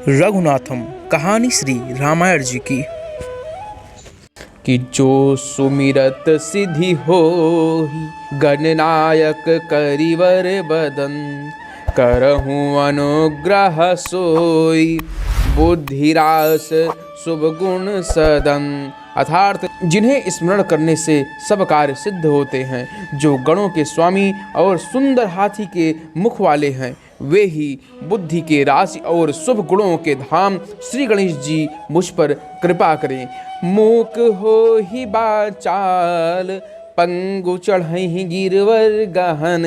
रघुनाथम। कहानी श्री रामायण जी की। कि जो सुमिरत सिद्धि होहि गणनायक करिवर बदन, करहूँ अनुग्रह सोई बुद्धिरास शुभ गुण सदन। अर्थात जिन्हें स्मरण करने से सब कार्य सिद्ध होते हैं, जो गणों के स्वामी और सुंदर हाथी के मुख वाले हैं, वे ही बुद्धि के राशि और शुभ गुणों के धाम श्री गणेश जी मुझ पर कृपा करें। मूक हो ही बाचाल पंगु चढ़हि गिरवर गहन,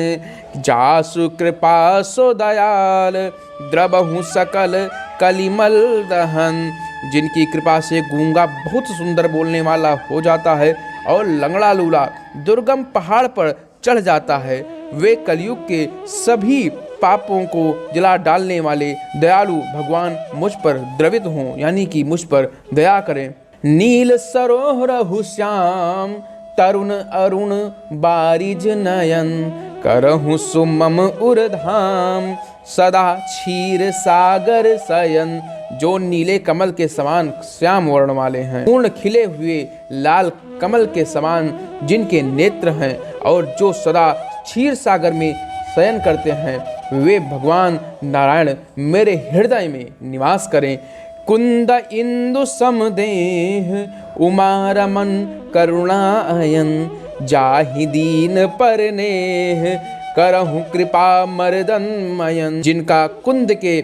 जासु कृपा सो दयाल द्रबहु सकल कलिमल दहन। जिनकी कृपा से गूंगा बहुत सुंदर बोलने वाला हो जाता है और लंगड़ा लूला दुर्गम पहाड़ पर चढ़ जाता है, वे कलयुग के सभी पापों को जला डालने वाले दयालु भगवान मुझ पर द्रवित हों, यानी कि मुझ पर दया करें। नील सरोहरहु श्याम तरुण अरुण बारिज नयन, करहु सुमम उरधाम सदा क्षीर सागर शयन। जो नीले कमल के समान श्याम वर्ण वाले हैं, पूर्ण खिले हुए लाल कमल के समान जिनके नेत्र हैं, और जो सदा क्षीर सागर में शयन करते हैं, वे भगवान नारायण मेरे हृदय में निवास करें। कुंद इंदु समदेह उमा रमन करुणायन, जाहि दीन परनेह करहु कृपा मर्दन मयन। जिनका कुंद के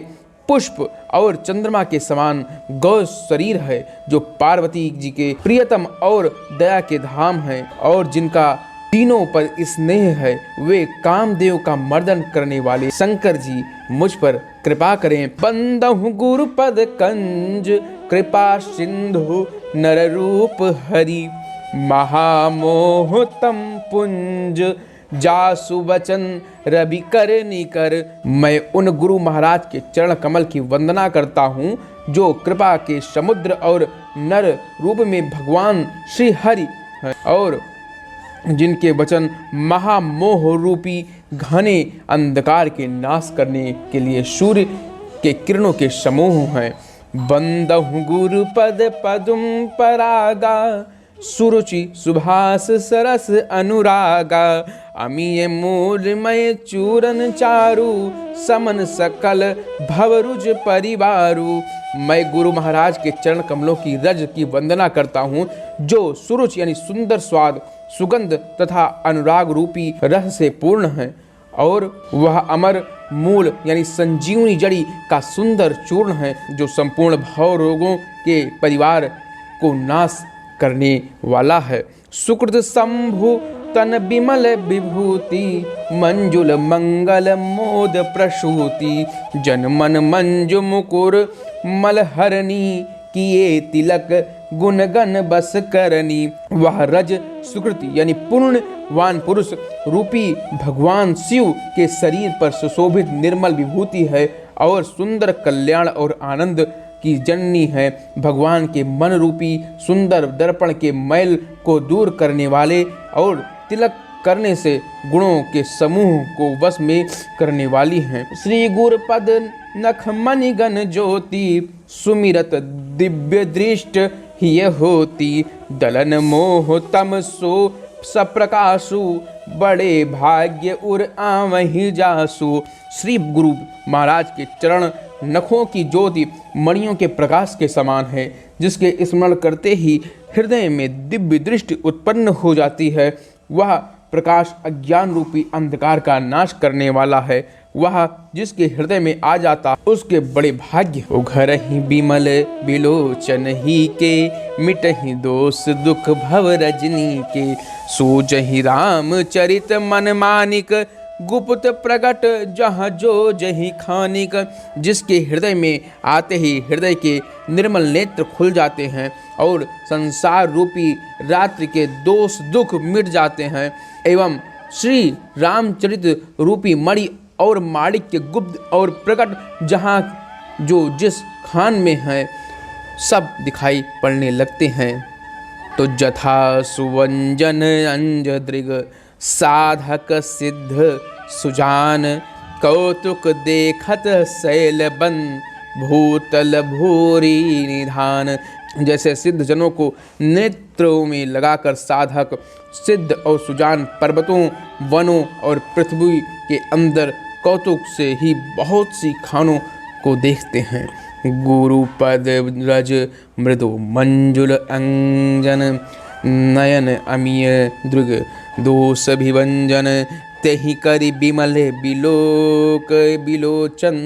पुष्प और चंद्रमा के समान गौ शरीर है, जो पार्वती जी के प्रियतम और दया के धाम है, और जिनका तीनों पर स्नेह है, वे कामदेव का मर्दन करने वाले शंकर जी मुझ पर कृपा करें। बंदहु गुरुपद कंज कृपा सिंधु नर रूप हरि, महामोह तम पुंज जासु वचन रवि कर निकर। मैं उन गुरु महाराज के चरण कमल की वंदना करता हूँ, जो कृपा के समुद्र और नर रूप में भगवान श्री हरि हैं, और जिनके वचन महामोह रूपी घने अंधकार के नाश करने के लिए सूर्य के किरणों के समूह हैं। बंदहु गुरु पद पदुम परागा, सुरुचि सुभाष सरस अनुरागा। अमीय मूलमय चूरन चारु, समन सकल भवरुज परिवारु। मैं गुरु महाराज के चरण कमलों की रज की वंदना करता हूँ, जो सुरुचि यानी सुंदर स्वाद, सुगंध तथा अनुराग रूपी रस से पूर्ण है, और वह अमर मूल यानी संजीवनी जड़ी का सुंदर चूर्ण है, जो संपूर्ण भव रोगों के परिवार को नाश करने वाला है। सुकृत शंभु तन विमल विभूति, मंजुल मंगल मोद प्रसूति। जन मन मंजु मुकुर मलहरणी, किए तिलक गुणगन बस करनी। वह रज सुकृति यानी पूर्णवान पुरुष रूपी भगवान शिव के शरीर पर सुशोभित निर्मल विभूति है, और सुंदर कल्याण और आनंद की जननी है। भगवान के मन रूपी सुंदर दर्पण के मैल को दूर करने वाले, और तिलक करने से गुणों के समूह को वश में करने वाली हैं। श्री गुरुपद नख मणिगण ज्योति, सुमिरत दिव्य दृष्ट हिय होती। दलन मोह तम सो सप्रकाशु, बड़े भाग्य उर आवहि जासु। श्री गुरु महाराज के चरण नखों की ज्योति मणियों के प्रकाश के समान है, जिसके स्मरण करते ही हृदय में दिव्य दृष्टि उत्पन्न हो जाती है। वह प्रकाश अज्ञान रूपी अंधकार का नाश करने वाला है। वह जिसके हृदय में आ जाता, उसके बड़े भाग्य। उघर ही बिमल बिलोचन ही के, मिटहि दोष दुख भव रजनी के। सूझहि राम चरित मन मानिक, गुप्त प्रगट जहाँ जो जही खानिक। जिसके हृदय में आते ही हृदय के निर्मल नेत्र खुल जाते हैं, और संसार रूपी रात्रि के दोष दुख मिट जाते हैं, एवं श्री रामचरित रूपी मणि और माणिक्य गुप्त और प्रकट जहाँ जो जिस खान में है, सब दिखाई पड़ने लगते हैं। तो जथा सुवंजन अंज दृग, साधक सिद्ध सुजान। कौतुक देखत शैल बन, भूतल भूरि निधान। जैसे सिद्ध जनों को नेत्रों में लगाकर साधक सिद्ध और सुजान पर्वतों, वनों और पृथ्वी के अंदर कौतुक से ही बहुत सी खानों को देखते हैं। गुरुपद रज मृदु मंजुल अंजन, नयन अमीय दृग दोष विभंजन, तेहि करि बिमल बिलोक बिलोचन,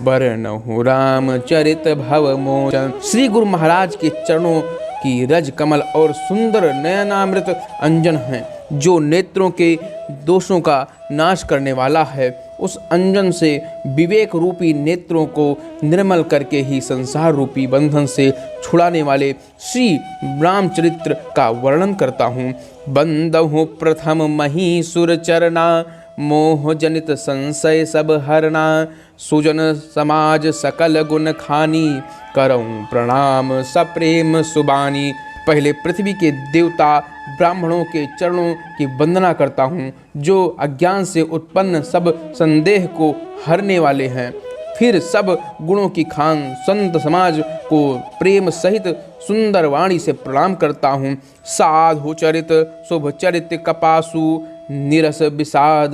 बरनहु राम चरित भव मोचन। श्री गुरु महाराज के चरणों की रज कमल और सुंदर नयनामृत अंजन हैं, जो नेत्रों के दोषों का नाश करने वाला है। उस अंजन से विवेक रूपी नेत्रों को निर्मल करके ही संसार रूपी बंधन से छुड़ाने वाले श्री रामचरित्र का वर्णन करता हूँ। बंदहु प्रथम महीसुर चरना, मोह जनित संशय सब हरना, सुजन समाज सकल गुण खानी, करऊं प्रणाम सप्रेम सुबानी। पहले पृथ्वी के देवता ब्राह्मणों के चरणों की वंदना करता हूँ, जो अज्ञान से उत्पन्न सब संदेह को हरने वाले हैं। फिर सब गुणों की खान संत समाज को प्रेम सहित सुंदर वाणी से प्रणाम करता हूँ। साधु चरित शुभ चरित कपासु, निरस विषाद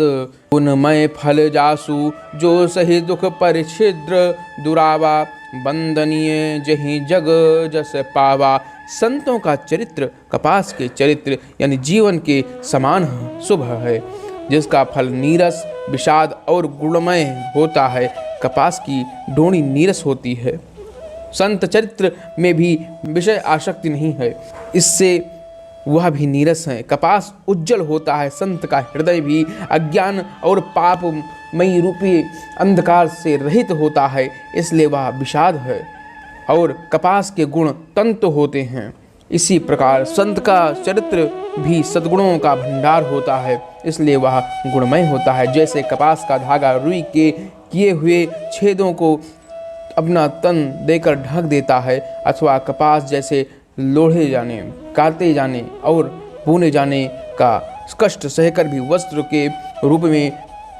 गुणमय फल जासु, जो सही दुख परिछिद्र दुरावा, वंदनीय जहि जग जस पावा। संतों का चरित्र कपास के चरित्र यानी जीवन के समान शुभ है, जिसका फल नीरस विषाद और गुणमय होता है। कपास की डोरी नीरस होती है। संत चरित्र में भी विषय आसक्ति नहीं है, इससे वह भी नीरस है। कपास उज्जवल होता है, संत का हृदय भी अज्ञान और पापमयी रूपी अंधकार से रहित होता है, इसलिए वह विषाद है। और कपास के गुण तंतु होते हैं। इसी प्रकार संत का चरित्र भी सद्गुणों का भंडार होता है, इसलिए वह गुणमय होता है। जैसे कपास का धागा रुई के किए हुए छेदों को अपना तन देकर ढक देता है, अथवा कपास जैसे लोढ़े जाने, काटे जाने और बुने जाने का कष्ट सहकर भी वस्त्र के रूप में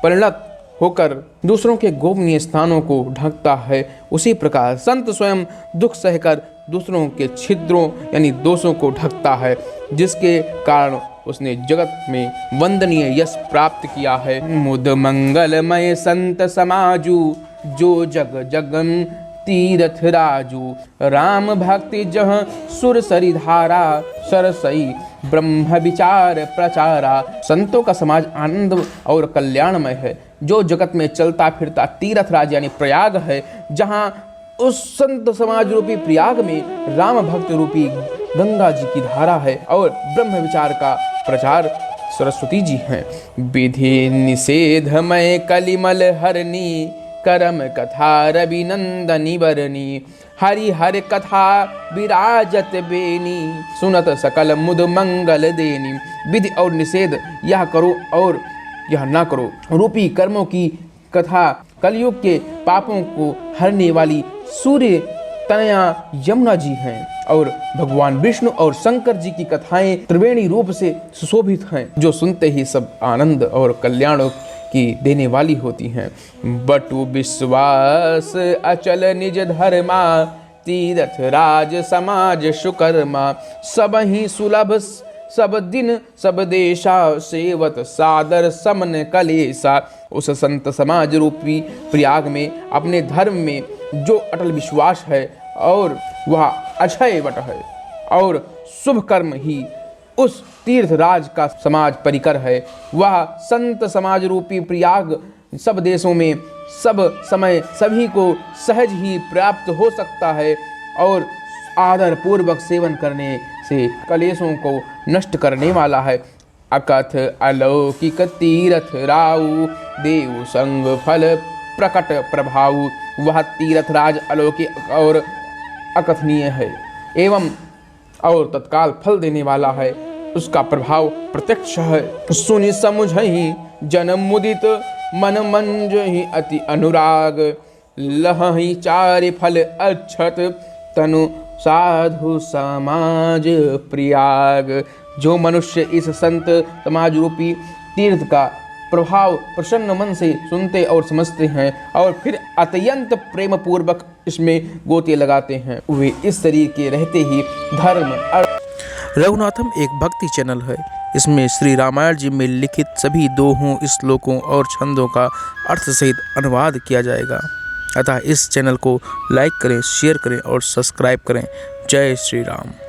परिणत होकर दूसरों के गोपनीय स्थानों को ढकता है, उसी प्रकार संत स्वयं दुख सहकर दूसरों के छिद्रों यानी दोषों को ढकता है, जिसके कारण उसने जगत में वंदनीय यश प्राप्त किया है। मुद मंगलमय संत समाजू, जो जग जगन तीरथ राजू, राम भक्ति जह सुर सरी धारा, सरसई ब्रह्म विचार प्रचारा। संतों का समाज आनंद और कल्याणमय है, जो जगत में चलता फिरता तीर्थ राज यानी प्रयाग है, जहाँ उस संत समाज रूपी प्रयाग में राम भक्त रूपी गंगा जी की धारा है और ब्रह्म विचार का प्रचार सरस्वती जी हैं। विधि निषेधमय कलिमल हरनी, करम कथा रवि नंदनी बरनी, हरि हर कथा विराजत बेनी, सुनत सकल मुद मंगल देनी। विधि और निषेध यह करो और यह ना करो रूपी कर्मों की कथा कलयुग के पापों को हरने वाली सूर्य तनया यमुना जी हैं, और भगवान विष्णु और शंकर जी की कथाएं त्रिवेणी रूप से सुशोभित हैं, जो सुनते ही सब आनंद और कल्याण की देने वाली होती हैं। बटु विश्वास अचल निज धर्मा, तीरथ राज समाज सुकर्मा, सब ही सुलभ सब दिन सब देशा, सेवत सादर समन कलेसा। उस संत समाज रूपी प्रयाग में अपने धर्म में जो अटल विश्वास है और वह अक्षय वट है, और शुभ कर्म ही उस तीर्थ राज का समाज परिकर है। वह संत समाज रूपी प्रयाग सब देशों में सब समय सभी को सहज ही प्राप्त हो सकता है, और आदर पूर्वक सेवन करने से कलेशों को नष्ट करने वाला है। अकथ अलौकिक तीरथ राउ, देव संग फल प्रकट प्रभाव। वह तीरथ राज अलौकिक और अकथनीय है एवं और तत्काल फल देने वाला है, उसका प्रभाव प्रत्यक्ष है। सुनि समुझहि जन मुदित, मन मंजहि अति अनुराग, लहहि चारि फल अक्षत, तनु साधु समाज प्रयाग। जो मनुष्य इस संत समाज रूपी तीर्थ का प्रभाव प्रसन्न मन से सुनते और समझते हैं और फिर अत्यंत प्रेम पूर्वक इसमें गोते लगाते हैं। वे इस तरीके रहते ही धर्म रघुनाथम एक भक्ति चैनल है। इसमें श्री रामायण जी में लिखित सभी दोहों, श्लोकों और छंदों का अर्थ सहित अनुवाद किया जाएगा। अतः इस चैनल को लाइक करें, शेयर करें और सब्सक्राइब करें। जय श्री राम।